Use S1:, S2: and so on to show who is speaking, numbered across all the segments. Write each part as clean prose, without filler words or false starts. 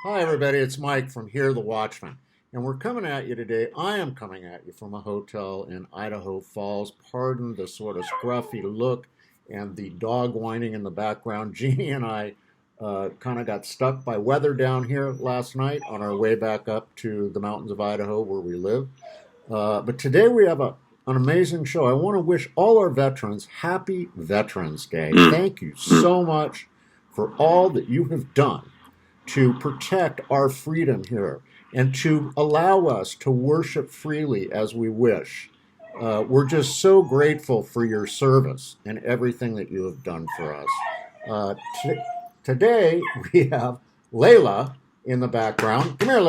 S1: Hi, everybody. It's Mike from Here, the Watchman. And we're coming at you today. I am coming at you from a hotel in Idaho Falls. Pardon the sort of scruffy look and the dog whining in the background. Jeannie and I kind of got stuck by weather down here last night on our way back up to the mountains of Idaho where we live. But today we have an amazing show. I want to wish all our veterans happy Veterans Day. Thank you so much for all that you have done to protect our freedom here and to allow us to worship freely as we wish. We're just so grateful for your service and everything that you have done for us. Today, we have Layla in the background. Come here,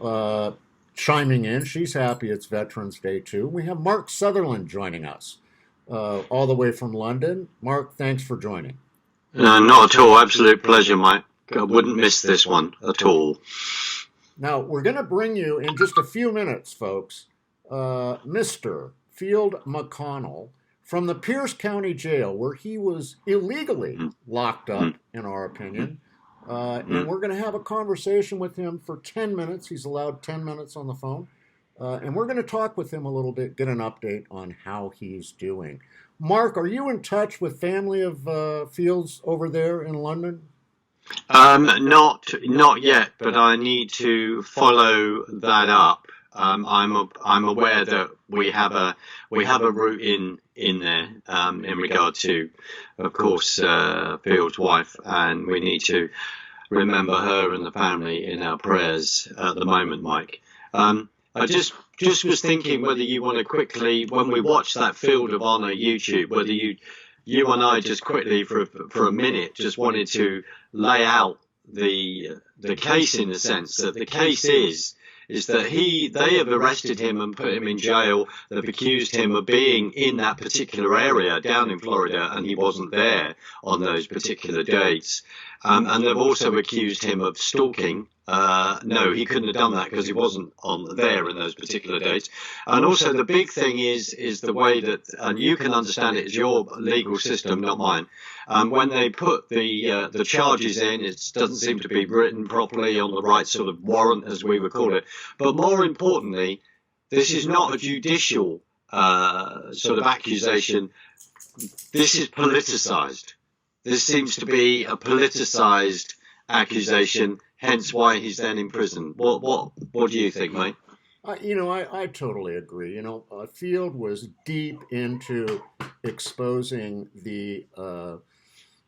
S1: Layla. Chiming in. She's happy it's Veterans Day, too. We have Mark Sutherland joining us all the way from London. Mark, thanks for joining.
S2: Not at all. Absolute pleasure, Mike. I wouldn't miss this one at all.
S1: Now, we're going to bring you in just a few minutes, folks, Mr. Field McConnell from the Pierce County Jail, where he was illegally locked up, in our opinion. And we're going to have a conversation with him for 10 minutes. He's allowed 10 minutes on the phone. And we're going to talk with him a little bit, get an update on how he's doing. Mark, are you in touch with family of Fields over there in London?
S2: Not yet, but I need to follow that up. I'm aware that we have a route in there in regard to, of course, Field's wife, and we need to remember her and the family in our prayers at the moment, Mike. I just was thinking whether you want to quickly, when we watch that Field of Honor YouTube, whether you and I just quickly for a minute just wanted to lay out the case, in the sense that the case is that they have arrested him and put him in jail. They've accused him of being in that particular area down in Florida, and he wasn't there on those particular dates. And they've also accused him of stalking. No, he couldn't have done that because he wasn't there in those particular dates. And also the big thing is the way that, and you can understand it as your legal system, not mine. When they put the charges in, it doesn't seem to be written properly on the right sort of warrant, as we would call it. But more importantly, this is not a judicial sort of accusation. This is politicized. This seems to be a politicized accusation, hence why he's then in prison. What do you think, mate?
S1: I totally agree. Field was deep into exposing the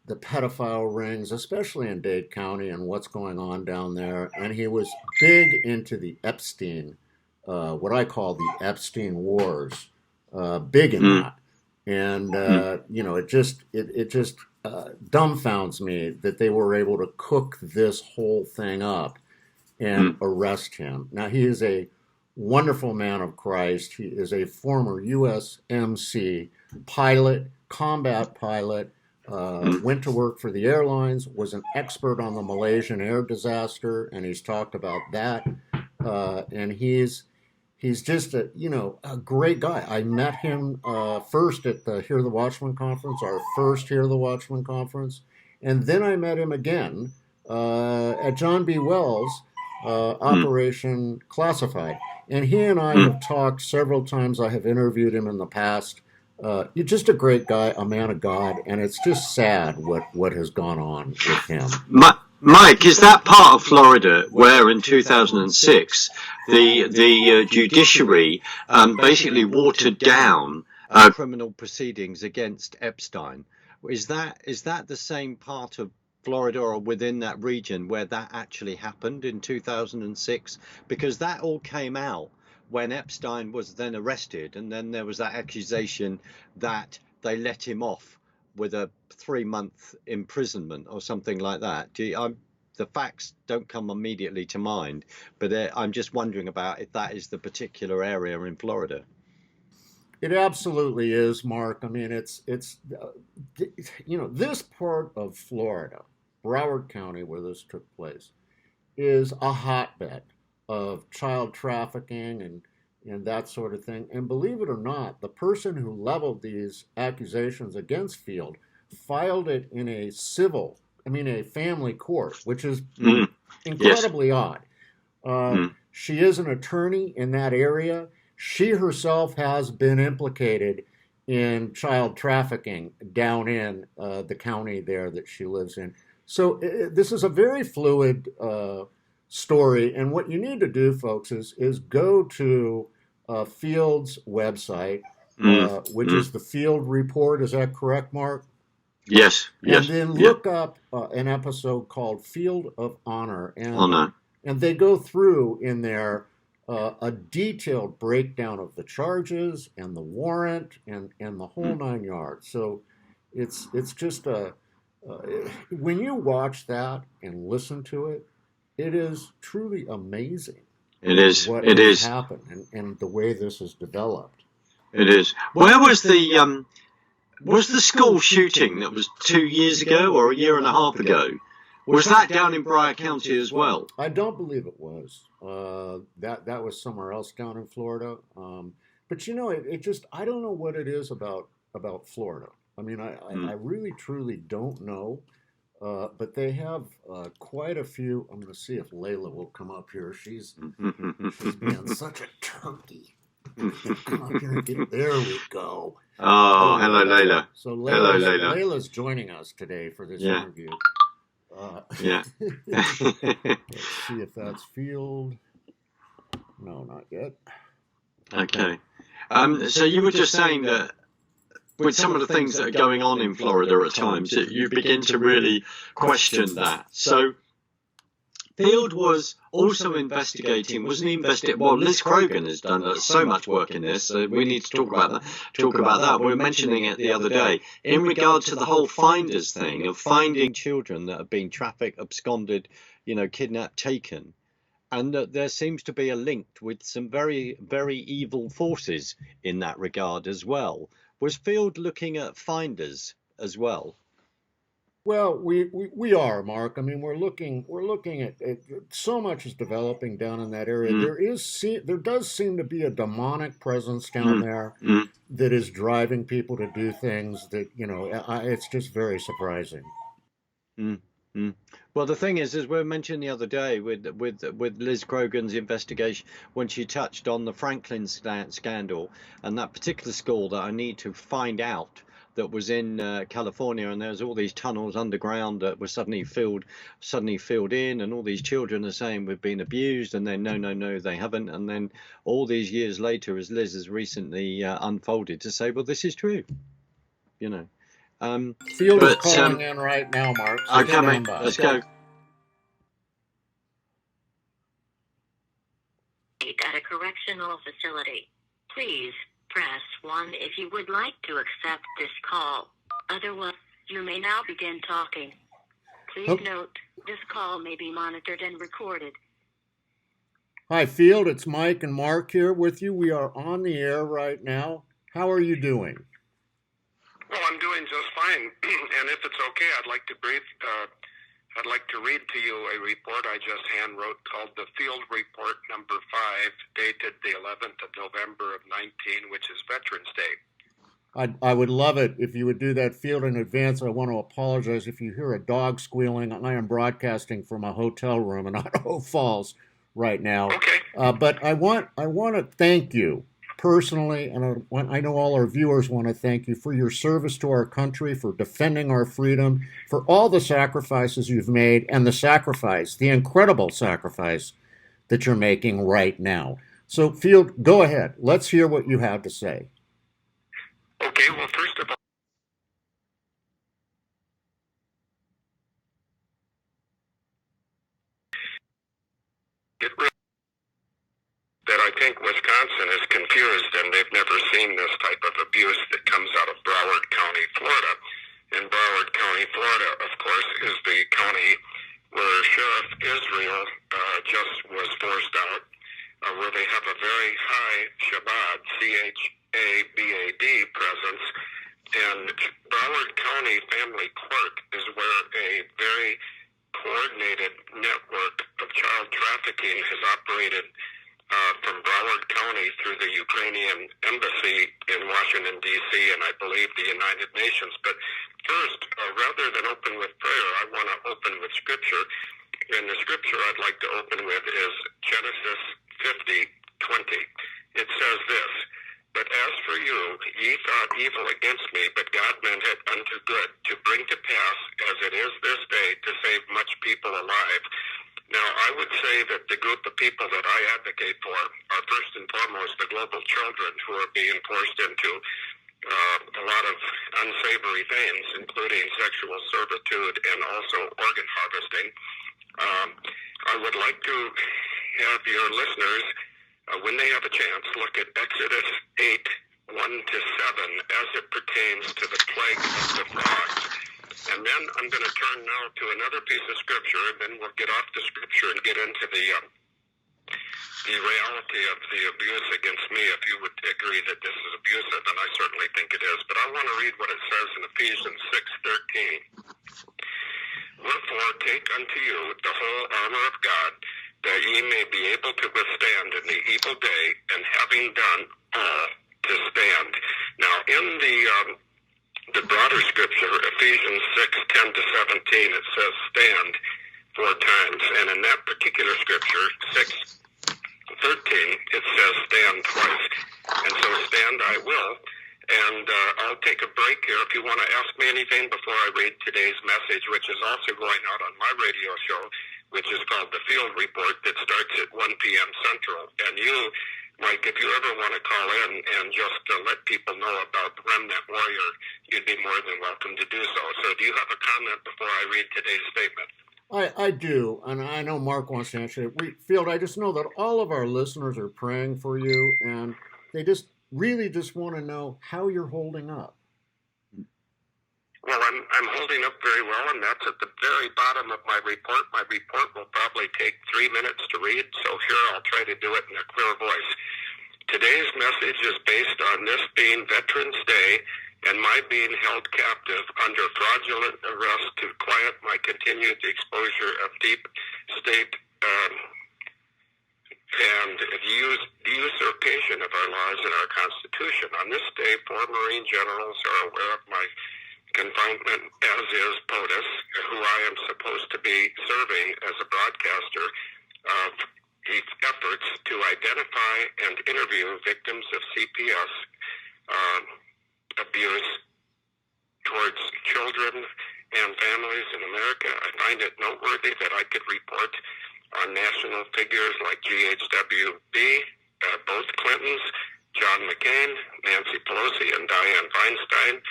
S1: pedophile rings, especially in Dade County and what's going on down there. And he was big into the Epstein, what I call the Epstein wars, big in that. And, it just dumbfounds me that they were able to cook this whole thing up and arrest him. Now, he is a wonderful man of Christ. He is a former USMC pilot, combat pilot, went to work for the airlines, was an expert on the Malaysian air disaster, and he's talked about that. And he's just a great guy. I met him first at the Hear the Watchman conference, our first Hear the Watchman conference. And then I met him again at John B. Wells' Operation Classified. And he and I have talked several times. I have interviewed him in the past. You're just a great guy, a man of God. And it's just sad what has gone on with him.
S2: Mike, is that part of Florida where in 2006 the judiciary basically watered down criminal proceedings against Epstein? Is that the same part of Florida or within that region where that actually happened in 2006? Because that all came out when Epstein was then arrested, and then there was that accusation that they let him off with a 3-month imprisonment or something like that. The facts don't come immediately to mind, but I'm just wondering about if that is the particular area in Florida.
S1: It absolutely is, Mark. I mean, it's this part of Florida, Broward County, where this took place, is a hotbed of child trafficking and that sort of thing. And believe it or not, the person who leveled these accusations against Field filed it in a family court, which is incredibly odd.
S2: Mm.
S1: She is an attorney in that area. She herself has been implicated in child trafficking down in the county there that she lives in. So this is a very fluid story. And what you need to do, folks, is go to Field's website, which is the Field Report. Is that correct, Mark?
S2: Yes.
S1: And then look up an episode called Field of Honor. And they go through in there a detailed breakdown of the charges and the warrant and the whole nine yards. So it's just when you watch that and listen to it, it is truly amazing.
S2: It is.
S1: What
S2: it
S1: has
S2: is.
S1: happened and the way this has developed.
S2: It is. Where was the school shooting that was 2 years ago or a year and a half ago? Was that down in Broward County as well?
S1: I don't believe it was. That was somewhere else down in Florida. But you know, it just, I don't know what it is about Florida. I mean, I really truly don't know. But they have quite a few. I'm going to see if Layla will come up here. She's being such a turkey. Come up here and get, there we go.
S2: Oh, hello, Layla.
S1: So
S2: Hello, Layla.
S1: Layla's joining us today for this interview.
S2: Yeah.
S1: Let's see if that's Field. No, not yet.
S2: Okay. So you were just saying that with some of the things that are going on in Florida at times, you begin to really question that. So Field was also investigating, wasn't he? Well, Liz Krogan has done so much work in this, so we need to talk about that. We were mentioning it the other day in regard to the whole finders thing of finding children that have been trafficked, absconded, kidnapped, taken, and that there seems to be a link with some very, very evil forces in that regard as well. Was Field looking at finders as well?
S1: Well, we are, Mark. I mean, we're looking at so much is developing down in that area. There does seem to be a demonic presence down there that is driving people to do things that it's just very surprising.
S2: Well, the thing is, as we mentioned the other day with Liz Krogan's investigation, when she touched on the Franklin scandal and that particular school that I need to find out that was in California, and there's all these tunnels underground that were suddenly filled in, and all these children are saying we've been abused, and then no, they haven't, and then all these years later, as Liz has recently unfolded, to say, well, this is true,
S1: Field is calling in right now, Mark. So
S2: okay, mate, let's go.
S3: At a correctional facility, please press 1 if you would like to accept this call. Otherwise, you may now begin talking. Please note, this call may be monitored and recorded.
S1: Hi, Field. It's Mike and Mark here with you. We are on the air right now. How are you doing?
S4: Well, I'm doing just fine. And if it's okay, I'd like to read to you a report I just hand wrote called the Field Report number 5, dated the 11th of November of 19, which is Veterans Day.
S1: I would love it if you would do that, Field, in advance. I want to apologize if you hear a dog squealing. I am broadcasting from a hotel room in Idaho Falls right now.
S4: Okay.
S1: But I want to thank you personally, and I know all our viewers want to thank you for your service to our country, for defending our freedom, for all the sacrifices you've made, and the incredible sacrifice that you're making right now. So, Field, go ahead. Let's hear what you have to say.
S4: Okay, well, first of all, that I think Wisconsin is confused and they've never seen this type of abuse that comes out of Broward County, Florida. And Broward County, Florida, of course, is the county where Sheriff Israel just was forced out, where they have a very high Chabad, C-H-A-B-A-D presence. And Broward County Family Court is where a very coordinated network of child trafficking has operated from Broward County through the Ukrainian embassy in Washington, D.C., and I believe the United Nations. But first, rather than open with prayer, I want to open with Scripture. And the scripture I'd like to open with is Genesis 50:20. It says this, "But as for you, ye thought evil against me, but God meant it unto good, to bring to pass, as it is this day, to save much people alive." Now, I would say that the group of people that I advocate for are first and foremost the global children who are being forced into a lot of unsavory things, including sexual servitude and also organ harvesting. I would like to have your listeners, when they have a chance, look at Exodus 8:1-7 as it pertains to the plague of the frogs. And then I'm going to turn now to another piece of scripture, and then we'll get off the scripture and get into the reality of the abuse against me, if you would agree that this is abusive, and I certainly think it is. But I want to read what it says in Ephesians 6:13. "Wherefore take unto you the whole armor of God, that ye may be able to withstand in the evil day, and having done all, to stand." Now, in the broader scripture, Ephesians 6:10-17, it says stand 4 times. And in that particular scripture, 6:13, it says stand twice. And so stand I will. And I'll take a break here. If you want to ask me anything before I read today's message, which is also going out on my radio show, which is called The Field Report, that starts at 1 p.m. Central. And you, Mike, if you ever want to call in and just let people know about the Remnant Warrior, you'd be more than welcome to do so. So do you have a comment before I read today's statement?
S1: I do, and I know Mark wants to answer it. Field, I just know that all of our listeners are praying for you, and they really just want to know how you're holding up.
S4: Well, I'm holding up very well, and that's at the very bottom of my report. My report will probably take 3 minutes to read, so here I'll try to do it in a clear voice. Today's message is based on this being Veterans Day and my being held captive under fraudulent arrest to quiet my continued exposure of deep state and the usurpation of our laws and our Constitution. On this day, 4 Marine generals are aware of my confinement, as is POTUS, who I am supposed to be serving as a broadcaster of efforts to identify and interview victims of CPS abuse towards children and families in America. I find it noteworthy that I could report on national figures like GHWB, both Clintons, John McCain, Nancy Pelosi, and Dianne Feinstein,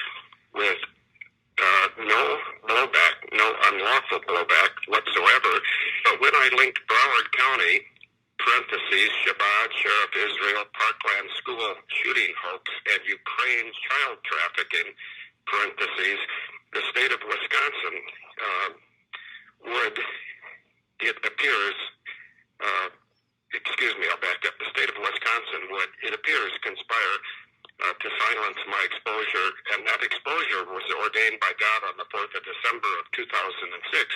S4: with no blowback, no unlawful blowback whatsoever. But when I linked Broward County, parentheses, Shabbat, Sheriff Israel, Parkland school shooting hoax, and Ukraine child trafficking, parentheses, the state of Wisconsin would, it appears, I'll back up. The state of Wisconsin would, it appears, conspire to silence my exposure, and that exposure was ordained by God on the 4th of December of 2006,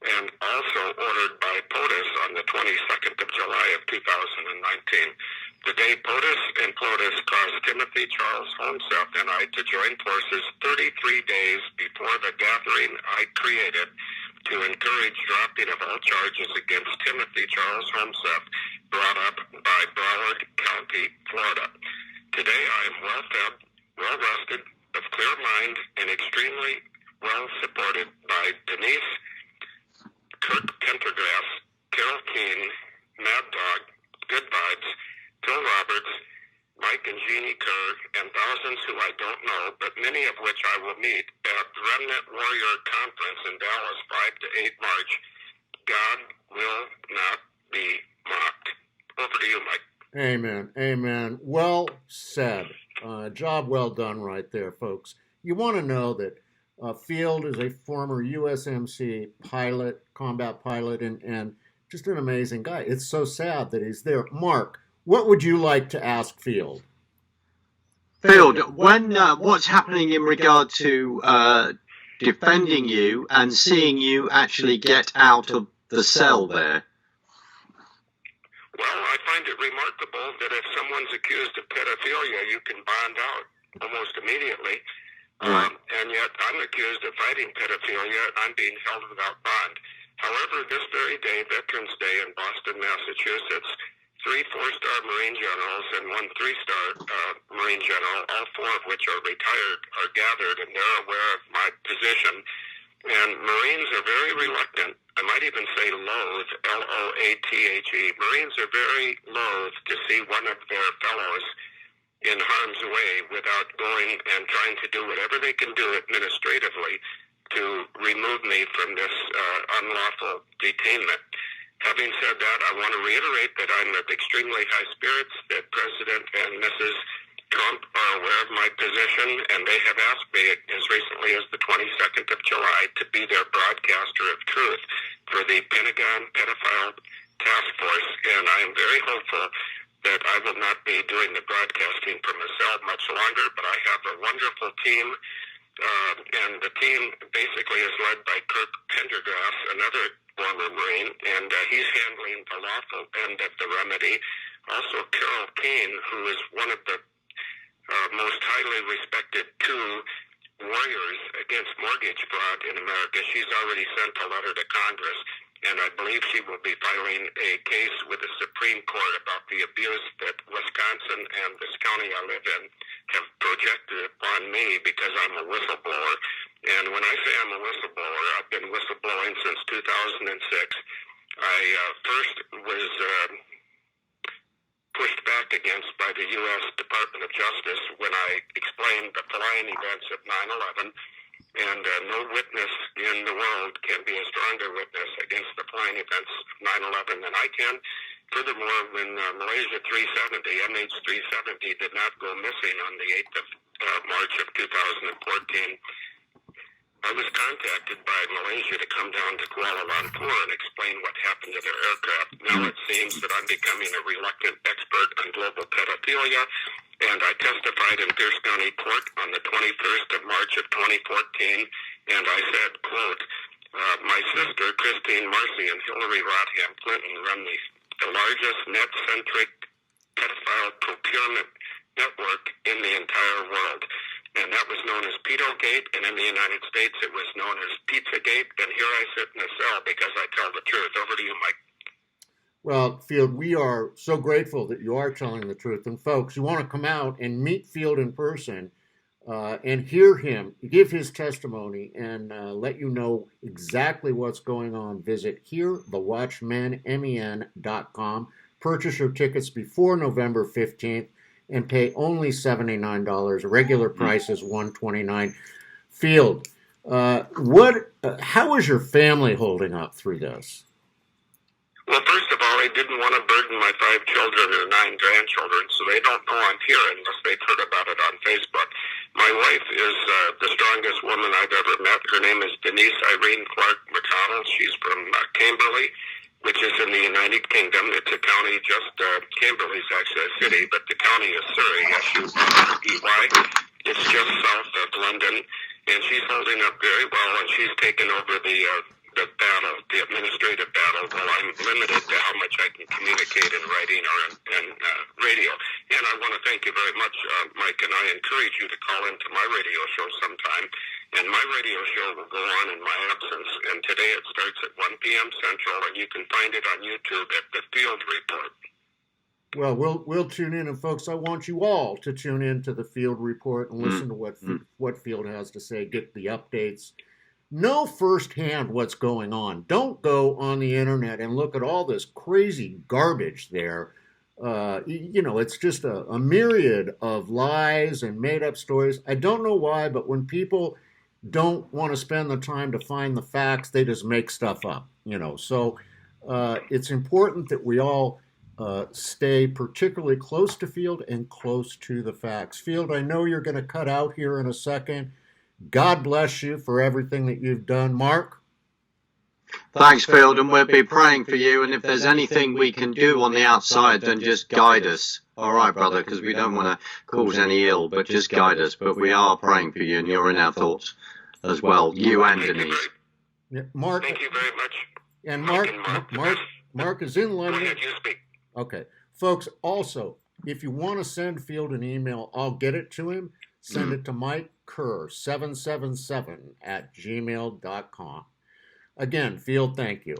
S4: and also ordered by POTUS on the 22nd of July of 2019. The day POTUS and POTUS caused Timothy Charles Holmseth and I to join forces 33 days before the gathering I created to encourage dropping of all charges against Timothy Charles Holmseth brought up by Broward County, Florida. Today I am well-fed, well-rested, of clear mind, and extremely well supported by Denise, Kirk Pendergrass, Carol Keene, Mad Dog, Good Vibes, Phil Roberts, Mike and Jeannie Kerr, and thousands who I don't know, but many of which I will meet at the Remnant Warrior Conference in Dallas, 5 to 8 March. God will not be mocked. Over to you, Mike.
S1: Amen. Amen. Well said. Job well done right there, folks. You want to know that Field is a former USMC pilot, combat pilot, and just an amazing guy. It's so sad that he's there. Mark, what would you like to ask Field?
S2: Field, when what's happening in regard to defending you and seeing you actually get out of the cell there?
S4: Well, I find it remarkable that if someone's accused of pedophilia, you can bond out almost immediately.
S2: Right.
S4: And yet I'm accused of fighting pedophilia, and I'm being held without bond. However, this very day, Veterans Day in Boston, Massachusetts, 3 4-star Marine generals and 1 3-star Marine general, all 4 of which are retired, are gathered, and they're aware of my position. And Marines are very reluctant, I might even say loath, L-O-A-T-H-E. Marines are very loath to see one of their fellows in harm's way without going and trying to do whatever they can do administratively to remove me from this unlawful detainment. Having said that, I want to reiterate that I'm of extremely high spirits, that President and Mrs. Trump are aware of my position, and they have asked me as recently as the 22nd of July to be their broadcaster of truth for the Pentagon Pedophile Task Force, and I am very hopeful that I will not be doing the broadcasting for myself much longer, but I have a wonderful team, and the team basically is led by Kirk Pendergrass, another former Marine, and he's handling the lawful end of the remedy. Also, Carol Kane, who is one of the most highly respected 2 warriors against mortgage fraud in America. She's already sent a letter to Congress, and I believe she will be filing a case with the Supreme Court about the abuse that Wisconsin and this county I live in have projected upon me because I'm a whistleblower. And when I say I'm a whistleblower, I've been whistleblowing since 2006. I first was pushed back against by the U.S. Department of Justice when I explained the flying events of 9/11, and no witness in the world can be a stronger witness against the flying events of 9/11 than I can. Furthermore, when Malaysia 370, MH370, did not go missing on the 8th of March of 2014, I was contacted by Malaysia to come down to Kuala Lumpur and explain what happened to their aircraft. Now it seems that I'm becoming a reluctant expert on global pedophilia, and I testified in Pierce County Court on the 21st of March of 2014, and I said, quote, my sister, Christine Marcy, and Hillary Rodham Clinton run the largest net-centric pedophile procurement network in the entire world. And that was known as Pedogate, and in the United States it was known as Pizzagate, and here I sit in a cell because I tell the truth. Over to you, Mike.
S1: Well, Field, we are so grateful that you are telling the truth. And folks, you want to come out and meet Field in person and hear him give his testimony and let you know exactly what's going on. Visit HearTheWatchMen.com. Purchase your tickets before November 15th. And pay only $79. Regular price is $129. Field, how is your family holding up through this?
S4: Well, first of all, I didn't want to burden my 5 children and 9 grandchildren, so they don't know I'm here unless they've heard about it on Facebook. My wife is the strongest woman I've ever met. Her name is Denise Irene Clark McConnell. She's from Camberley, which is in the United Kingdom. It's a county just, Camberley's actually a city, but the county is Surrey, S-U-R-E-Y. It's just south of London, and she's holding up very well, and she's taken over the battle, the administrative battle, while I'm limited to how much I can communicate in writing or in radio. And I want to thank you very much, Mike, and I encourage you to call into my radio show sometime. And my radio show will go on in my absence. And today it starts at 1 p.m. Central, and you can find it on YouTube at The Field Report.
S1: Well, we'll tune in. And, folks, I want you all to tune in to The Field Report and listen to what Field has to say, get the updates. Know firsthand what's going on. Don't go on the internet and look at all this crazy garbage there. It's just a myriad of lies and made-up stories. I don't know why, but when people don't want to spend the time to find the facts, they just make stuff up, So it's important that we all stay particularly close to Field and close to the facts. Field, I know you're going to cut out here in a second. God bless you for everything that you've done. Mark?
S2: Thanks, Field, and we'll be praying for you. And if there's anything we can do on the outside, then just guide us. All right, brother, because we don't want to cause any ill, but just guide us. But we are praying for you, and you're in our thoughts as well, you and Denise.
S1: Yeah, Mark.
S4: Thank you very much.
S1: And Mark is in London.
S4: Go ahead, you speak.
S1: Okay. Folks, also, if you want to send Field an email, I'll get it to him. Send it to Mike Kerr, 777 @gmail.com. again, Field, thank you.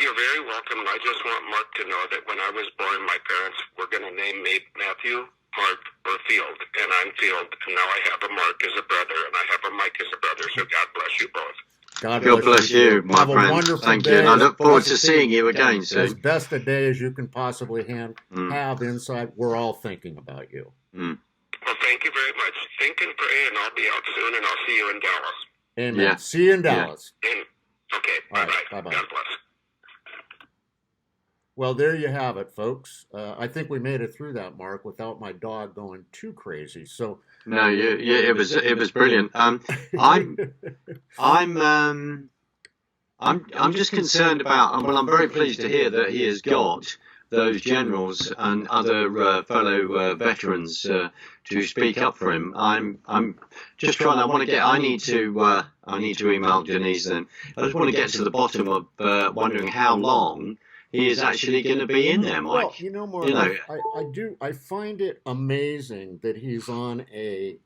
S4: You're very welcome. I just want Mark to know that when I was born, my parents were going to name me Matthew, Mark, or Field, and I'm Field. And now I have a Mark as a brother, and I have a Mike as a brother. So God bless you both.
S1: God
S2: bless you, my
S1: have
S2: friend.
S1: A wonderful
S2: Thank
S1: day.
S2: you, and I look forward to seeing you again soon.
S1: As best a day as you can possibly have inside. We're all thinking about you.
S4: Well, thank you very much. Think and pray, and I'll be out soon, and I'll see you in Dallas.
S1: Amen.
S2: Yeah.
S1: See you in Dallas.
S4: Okay,
S1: All
S4: bye-bye.
S1: right, bye-bye.
S4: God bless.
S1: Well, there you have it, folks. I think we made it through that, Mark, without my dog going too crazy. So
S2: no, it was brilliant. I'm just concerned about. Well, I'm very pleased to hear that he has got those generals and other fellow veterans to speak up for him. I'm just trying. I need to email Denise. Then I just want to get to the bottom of wondering how long he is actually going to be in there, Mike.
S1: Well, Mark, I find it amazing that he's on a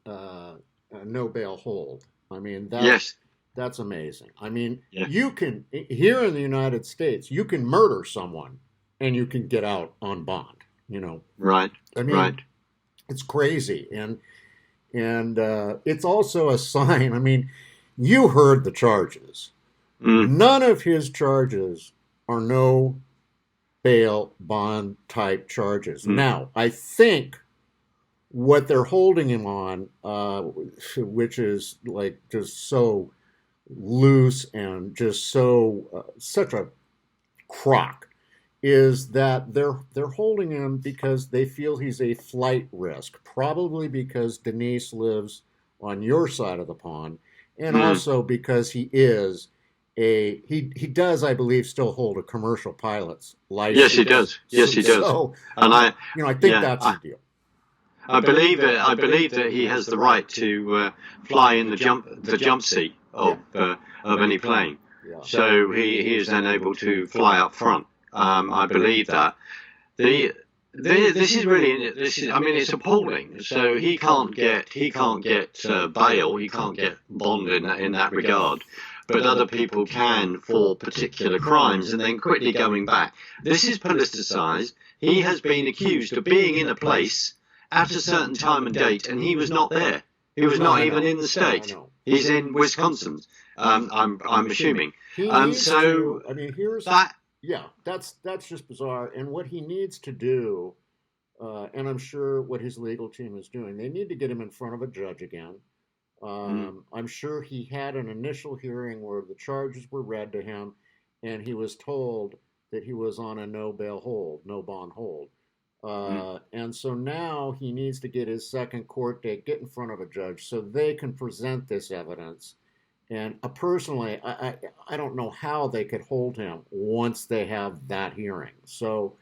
S1: no bail hold. I mean, that's amazing. I mean, you can, here in the United States, you can murder someone and you can get out on bond,
S2: Right.
S1: I mean, it's crazy. And it's also a sign. I mean, you heard the charges. None of his charges are no bail bond type charges. Now, I think what they're holding him on, which is like just so loose and just so such a crock, is that they're holding him because they feel he's a flight risk, probably because Denise lives on your side of the pond, and also because he is he does, I believe, still hold a commercial pilot's license.
S2: Yes, he does. Yes, he does.
S1: So,
S2: and
S1: I think that's the deal.
S2: I believe that he has the right to fly in the jump seat of any plane.
S1: Yeah.
S2: So he is then able to fly up front. I believe that. This is really. I mean, it's appalling. So he can't get bail. He can't get bond in that regard. But other people can for particular crimes, and then quickly going back. This is politicized. He has been accused of being in a place at a certain time and date, and he was not there. He was not even in the state. He's in Wisconsin. I'm assuming.
S1: So I mean, here's that. Yeah, that's just bizarre. And what he needs to do, and I'm sure what his legal team is doing, they need to get him in front of a judge again. I'm sure he had an initial hearing where the charges were read to him, and he was told that he was on a no bail hold, no bond hold. And so now he needs to get his second court date, get in front of a judge so they can present this evidence. And personally, I don't know how they could hold him once they have that hearing. So,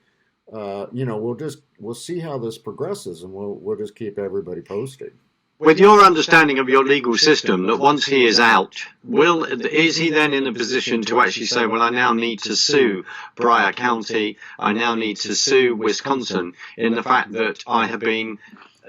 S1: we'll see how this progresses, and we'll just keep everybody posted.
S2: With your understanding of your legal system, that once he is out, is he then in a position to actually say, well, I now need to sue Broward County, I now need to sue Wisconsin, in the fact that I have been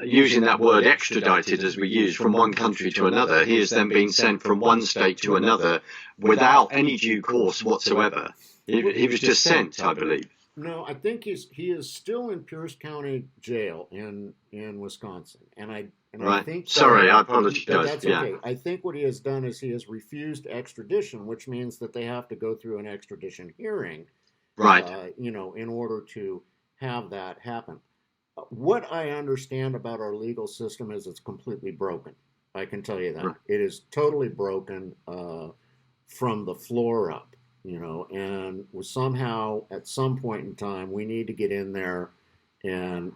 S2: using that word extradited as we use from one country to another. He has then been sent from one state to another without any due course whatsoever. He was just sent, I believe.
S1: No, I think he is still in Pierce County Jail in Wisconsin, and I think.
S2: Sorry, I apologize.
S1: That's okay. I think what he has done is he has refused extradition, which means that they have to go through an extradition hearing,
S2: right?
S1: In order to have that happen. What I understand about our legal system is it's completely broken. I can tell you that. Right. It is totally broken from the floor up. And somehow at some point in time, we need to get in there and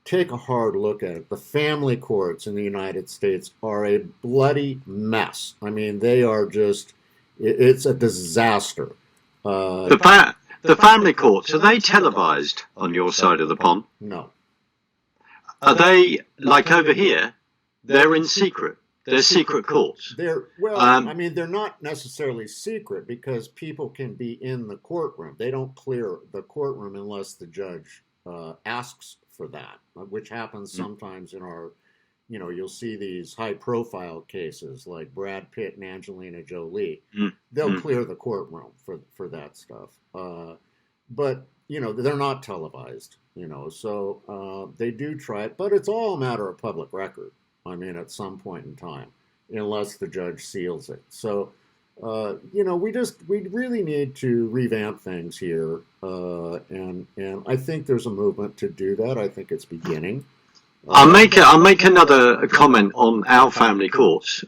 S1: take a hard look at it. The family courts in the United States are a bloody mess. I mean, they are just, it's a disaster.
S2: The family courts, are they televised on your side of the pond?
S1: No.
S2: Are they, like over here, they're in secret? They're secret courts.
S1: They're not necessarily secret because people can be in the courtroom. They don't clear the courtroom unless the judge asks for that, which happens sometimes in our you'll see these high-profile cases like Brad Pitt and Angelina Jolie.
S2: Mm.
S1: They'll clear the courtroom for that stuff. But, they're not televised, so they do try it. But it's all a matter of public record, at some point in time, unless the judge seals it. So, we really need to revamp things here. And I think there's a movement to do that. I think it's beginning.
S2: I'll make another comment on our family courts,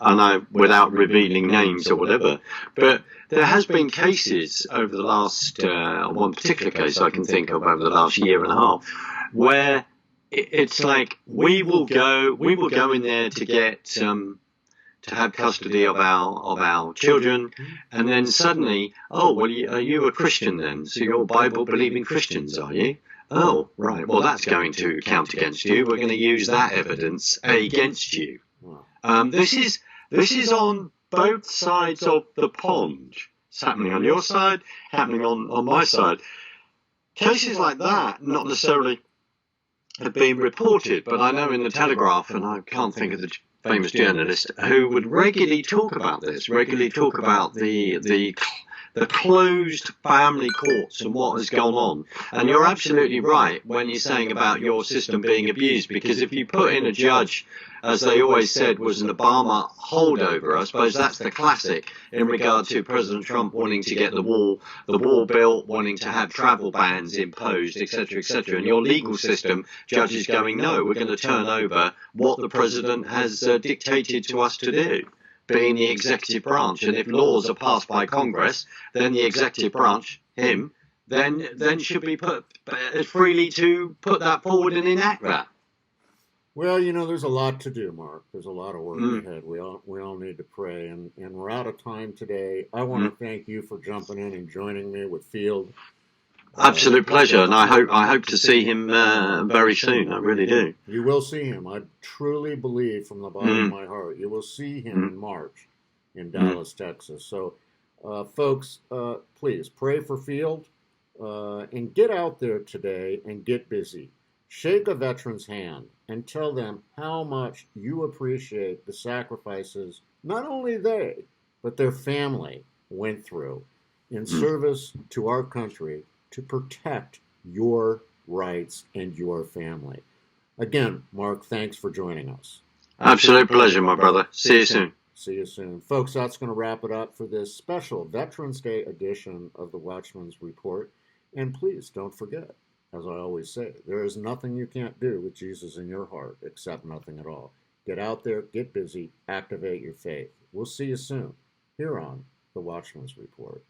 S2: without revealing names or whatever. But there has been cases over the last one particular case I can think of over the last year and a half, where it's like we will go in there to get to have custody of our children, and then suddenly, oh well, are you a Christian then? So you're Bible believing Christians, are you? Oh, right. Well, that's going to count against you. We're going to use that evidence against you. This is on both sides of the pond. It's happening on your side, happening on my side. Cases like that not necessarily have been reported, but I know in the Telegraph, and I can't think of the famous journalist who would regularly talk about this, the closed family courts and what has gone on. And you're absolutely right when you're saying about your system being abused, because if you put in a judge, as they always said, was an Obama holdover, I suppose that's the classic in regard to President Trump wanting to get the wall built, wanting to have travel bans imposed, etc., etc. And your legal system, judges going, no, we're going to turn over what the president has dictated to us to do, being the executive branch. And if laws are passed by Congress, then the executive branch, him, then should be put freely to put that forward and enact that.
S1: Well, there's a lot to do, Mark. There's a lot of work ahead. We all need to pray, and we're out of time today. I want to thank you for jumping in and joining me with Field.
S2: Absolute pleasure, and I hope to see him very soon. I really do.
S1: You will see him. I truly believe from the bottom of my heart. You will see him in March in Dallas, Texas. So, folks, please pray for Field and get out there today and get busy. Shake a veteran's hand and tell them how much you appreciate the sacrifices not only they, but their family went through in service to our country to protect your rights and your family. Again, Mark, thanks for joining us.
S2: Absolute pleasure, my brother. See you soon.
S1: See you soon. Folks, that's going to wrap it up for this special Veterans Day edition of the Watchmen's Report. And please don't forget, as I always say, there is nothing you can't do with Jesus in your heart except nothing at all. Get out there, get busy, activate your faith. We'll see you soon here on the Watchmen's Report.